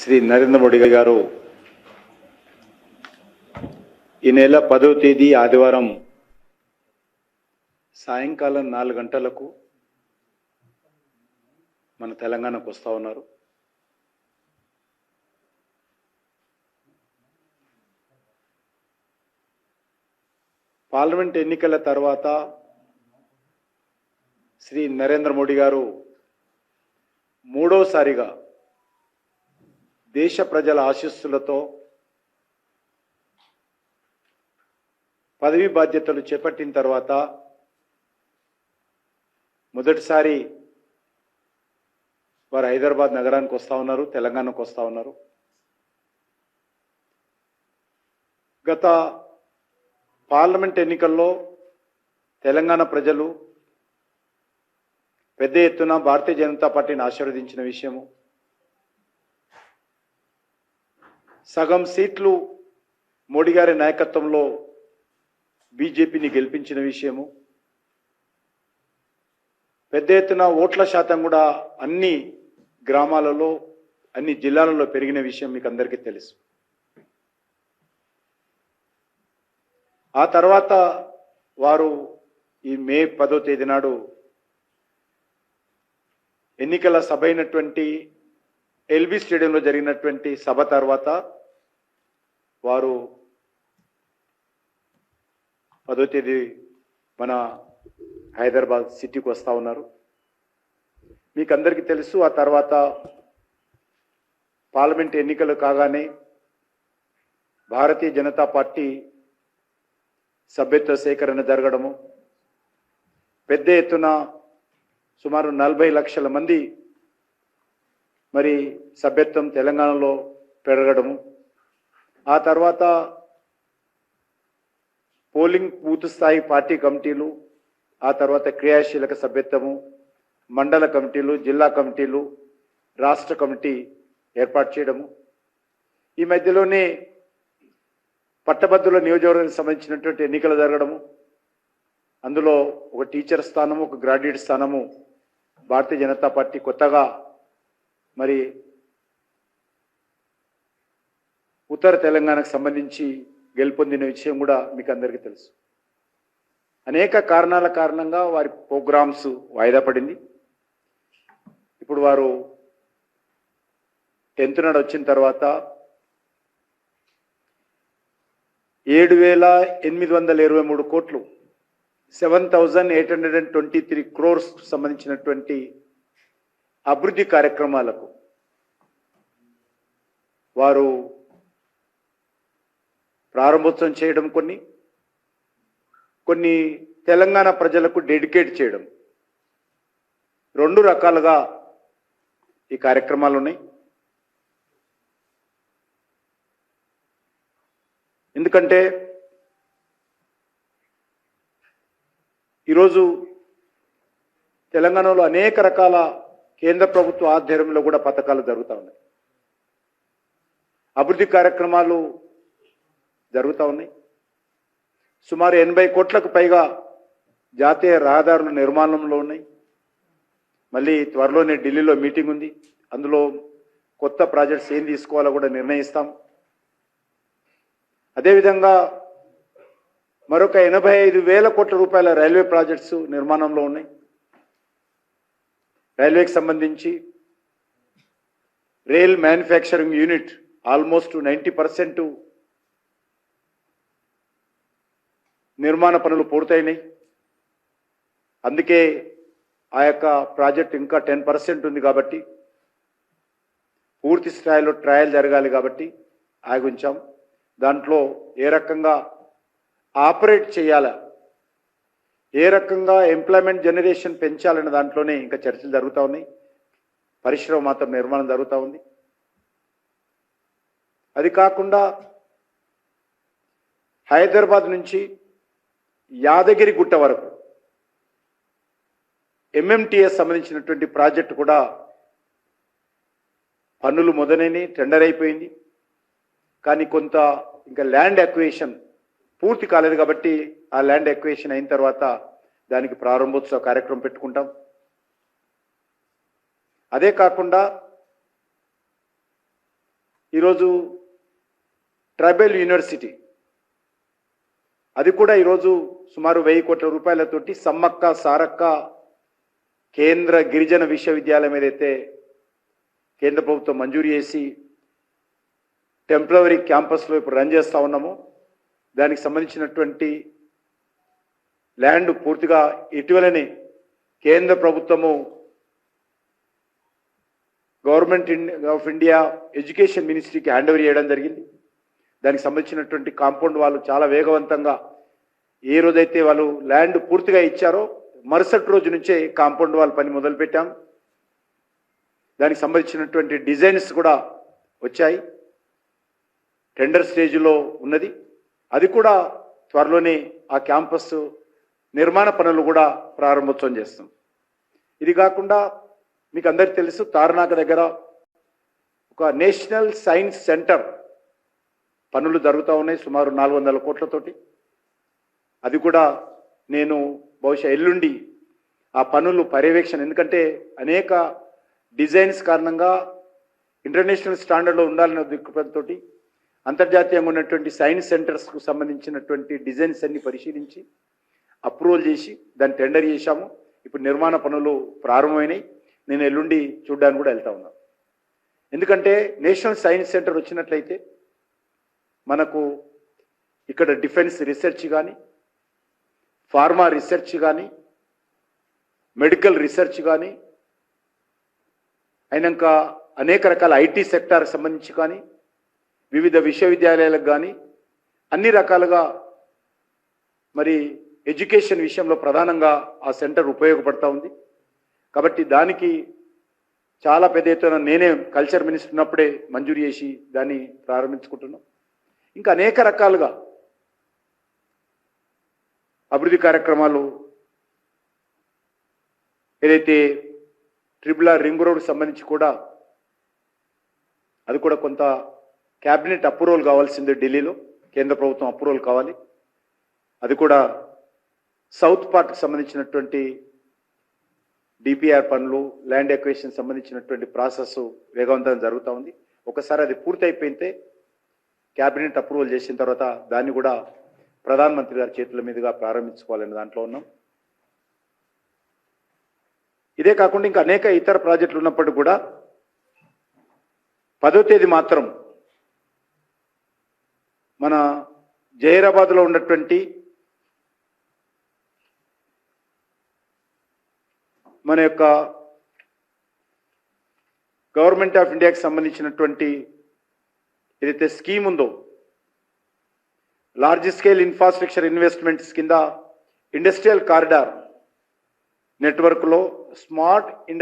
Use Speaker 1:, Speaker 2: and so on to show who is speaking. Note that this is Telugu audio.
Speaker 1: శ్రీ నరేంద్ర మోడీ గారు ఈ నెల 10వ తేదీ ఆదివారం సాయంకాలం 4 గంటలకు మన తెలంగాణకు వస్తూ ఉన్నారు. పార్లమెంట్ ఎన్నికల తర్వాత శ్రీ నరేంద్ర మోడీ గారు మూడోసారిగా దేశ ప్రజల ఆశీస్సులతో పదవి బాధ్యతలు చేపట్టిన తర్వాత మొదటిసారి వారు హైదరాబాద్ నగరానికి వస్తూ ఉన్నారు, తెలంగాణకు వస్తూ ఉన్నారు. గత పార్లమెంట్ ఎన్నికల్లో తెలంగాణ ప్రజలు పెద్ద ఎత్తున భారతీయ జనతా పార్టీని ఆశీర్వదించిన విషయము, సగం సీట్లు మోడీ గారి నాయకత్వంలో బీజేపీని గెలిపించిన విషయము, పెద్ద ఎత్తున ఓట్ల శాతం కూడా అన్ని గ్రామాలలో అన్ని జిల్లాలలో పెరిగిన విషయం మీకు అందరికీ తెలుసు. ఆ తర్వాత వారు ఈ మే 10వ తేదీ నాడు ఎన్నికల సభ అయినటువంటి ఎల్బీ స్టేడియంలో జరిగినటువంటి సభ తర్వాత వారు 10వ తేదీ మన హైదరాబాద్ సిటీకి వస్తూ ఉన్నారు. మీకు అందరికీ తెలుసు, ఆ తర్వాత పార్లమెంట్ ఎన్నికలు కాగానే భారతీయ జనతా పార్టీ సభ్యత్వ సేకరణ జరగడము, పెద్ద ఎత్తున సుమారు 40 లక్షల మంది మరి సభ్యత్వం తెలంగాణలో పెరగడము, ఆ తర్వాత పోలింగ్ బూత్ స్థాయి పార్టీ కమిటీలు, ఆ తర్వాత క్రియాశీలక సభ్యత్వము, మండల కమిటీలు, జిల్లా కమిటీలు, రాష్ట్ర కమిటీ ఏర్పాటు చేయడము, ఈ మధ్యలోనే పట్టభద్రుల నియోజకవర్గానికి సంబంధించినటువంటి ఎన్నికలు జరగడము, అందులో ఒక టీచర్ స్థానము, ఒక గ్రాడ్యుయేట్ స్థానము భారతీయ జనతా పార్టీ కొత్తగా మరి ఉత్తర తెలంగాణకు సంబంధించి గెలుపొందిన విషయం కూడా మీకు అందరికీ తెలుసు. అనేక కారణాల కారణంగా వారి ప్రోగ్రామ్స్ వాయిదా పడింది. ఇప్పుడు వారు 10th నాడు వచ్చిన తర్వాత 7,823 కోట్లు 7,823 crores సంబంధించినటువంటి అభివృద్ధి కార్యక్రమాలకు వారు ప్రారంభోత్సవం చేయడం, కొన్ని తెలంగాణ ప్రజలకు డెడికేట్ చేయడం, 2 రకాలుగా ఈ కార్యక్రమాలు ఉన్నాయి. ఎందుకంటే ఈరోజు తెలంగాణలో అనేక రకాల కేంద్ర ప్రభుత్వ ఆధ్వర్యంలో కూడా పథకాలు జరుగుతూ ఉన్నాయి, అభివృద్ధి కార్యక్రమాలు జరుగుతూ ఉన్నాయి. సుమారు 80 కోట్లకు పైగా జాతీయ రహదారుల నిర్మాణంలో ఉన్నాయి. మళ్ళీ త్వరలోనే ఢిల్లీలో మీటింగ్ ఉంది, అందులో కొత్త ప్రాజెక్ట్స్ ఏం తీసుకోవాలో కూడా నిర్ణయిస్తాం. అదేవిధంగా మరొక 85,000 కోట్ల రూపాయల రైల్వే ప్రాజెక్ట్స్ నిర్మాణంలో ఉన్నాయి. రైల్వేకి సంబంధించి రైల్ మ్యానుఫ్యాక్చరింగ్ యూనిట్ ఆల్మోస్ట్ 90% నిర్మాణ పనులు పూర్తయినాయి. అందుకే ఆ యొక్క ప్రాజెక్ట్ ఇంకా 10% ఉంది కాబట్టి పూర్తి స్థాయిలో ట్రయల్ జరగాలి కాబట్టి ఆగి ఉంచాం. దాంట్లో ఏ రకంగా ఆపరేట్ చేయాలా, ఏ రకంగా ఎంప్లాయ్మెంట్ జనరేషన్ పెంచాలనే దాంట్లోనే ఇంకా చర్చలు జరుగుతూ ఉన్నాయి. పరిశ్రమ మాత్రం నిర్మాణం జరుగుతూ ఉంది. అది కాకుండా హైదరాబాద్ నుంచి యాదగిరి గుట్ట వరకు ఎంఎంటీఎస్ సంబంధించినటువంటి ప్రాజెక్టు కూడా పనులు మొదలైనవి, టెండర్ అయిపోయింది. కానీ కొంత ఇంకా ల్యాండ్ అక్విజిషన్ పూర్తి కాలేదు కాబట్టి ఆ ల్యాండ్ అక్విజిషన్ అయిన తర్వాత దానికి ప్రారంభోత్సవ కార్యక్రమం పెట్టుకుంటాం. అదే కాకుండా ఈరోజు ట్రైబల్ యూనివర్సిటీ అది కూడా ఈరోజు సుమారు 1000 కోట్ల రూపాయలతోటి సమ్మక్క సారక్క కేంద్ర గిరిజన విశ్వవిద్యాలయం ఏదైతే కేంద్ర ప్రభుత్వం మంజూరు చేసి టెంపరరీ క్యాంపస్లో ఇప్పుడు రన్ చేస్తూ ఉన్నామో దానికి సంబంధించినటువంటి ల్యాండ్ పూర్తిగా ఇటీవలనే కేంద్ర ప్రభుత్వము గవర్నమెంట్ ఆఫ్ ఇండియా ఎడ్యుకేషన్ మినిస్ట్రీకి హ్యాండ్ ఓవర్ చేయడం జరిగింది. దానికి సంబంధించినటువంటి కాంపౌండ్ వాళ్ళు చాలా వేగవంతంగా ఏ రోజైతే వాళ్ళు ల్యాండ్ పూర్తిగా ఇచ్చారో మరుసటి రోజు నుంచే కాంపౌండ్ వాళ్ళ పని మొదలుపెట్టాం. దానికి సంబంధించినటువంటి డిజైన్స్ కూడా వచ్చాయి, టెండర్ స్టేజ్లో ఉన్నది. అది కూడా త్వరలోనే ఆ క్యాంపస్ నిర్మాణ పనులు కూడా ప్రారంభోత్సవం చేస్తాం. ఇది కాకుండా మీకు అందరికీ తెలుసు, తార్నాక దగ్గర ఒక నేషనల్ సైన్స్ సెంటర్ పనులు జరుగుతూ ఉన్నాయి సుమారు 400 కోట్లతోటి. అది కూడా నేను బహుశా ఎల్లుండి ఆ పనులు పర్యవేక్షణ, ఎందుకంటే అనేక డిజైన్స్ కారణంగా ఇంటర్నేషనల్ స్టాండర్డ్లో ఉండాలనే దృక్పథంతో అంతర్జాతీయంగా ఉన్నటువంటి సైన్స్ సెంటర్స్కు సంబంధించినటువంటి డిజైన్స్ అన్ని పరిశీలించి అప్రూవల్ చేసి దాన్ని టెండర్ చేశాము. ఇప్పుడు నిర్మాణ పనులు ప్రారంభమైనాయి. నేను ఎల్లుండి చూడడానికి కూడా వెళ్తా ఉన్నాను. ఎందుకంటే నేషనల్ సైన్స్ సెంటర్ వచ్చినట్లయితే మనకు ఇక్కడ డిఫెన్స్ రీసెర్చ్ కానీ, ఫార్మా రీసెర్చ్ కానీ, మెడికల్ రీసెర్చ్ కానీ, అయినాక అనేక రకాల ఐటీ సెక్టార్కి సంబంధించి కానీ, వివిధ విశ్వవిద్యాలయాలకు కానీ అన్ని రకాలుగా మరి ఎడ్యుకేషన్ విషయంలో ప్రధానంగా ఆ సెంటర్ ఉపయోగపడతా ఉంది. కాబట్టి దానికి చాలా పెద్ద ఎత్తున నేనే కల్చర్ మినిస్టర్ ఉన్నప్పుడే మంజూరు చేసి దాన్ని ప్రారంభించుకుంటున్నాం. ఇంకా అనేక రకాలుగా అభివృద్ధి కార్యక్రమాలు ఏదైతే ట్రిపుల్ ఆర్ రింగ్ రోడ్ సంబంధించి కూడా అది కూడా కొంత క్యాబినెట్ అప్రూవల్ కావాల్సిందే, ఢిల్లీలో కేంద్ర ప్రభుత్వం అప్రూవల్ కావాలి. అది కూడా సౌత్ పార్ట్కి సంబంధించినటువంటి డిపిఆర్ పనులు, ల్యాండ్ ఎక్వేషన్ సంబంధించినటువంటి ప్రాసెస్ వేగవంతంగా జరుగుతూ ఉంది. ఒకసారి అది పూర్తి అయిపోయితే క్యాబినెట్ అప్రూవల్ చేసిన తర్వాత దాన్ని కూడా ప్రధానమంత్రి గారి చేతుల మీదుగా ప్రారంభించుకోవాలనే దాంట్లో ఉన్నాం. ఇదే కాకుండా ఇంకా అనేక ఇతర ప్రాజెక్టులు ఉన్నప్పటికీ కూడా 10వ తేదీ మాత్రం మన జహీరాబాద్లో ఉన్నటువంటి మన యొక్క గవర్నమెంట్ ఆఫ్ ఇండియాకి సంబంధించినటువంటి ఏదైతే స్కీమ్ ఉందో, లార్జ్ స్కేల్ ఇన్ఫ్రాస్ట్రక్చర్ ఇన్వెస్ట్మెంట్స్ కింద ఇండస్ట్రియల్ కారిడార్ నెట్వర్క్లో స్మార్ట్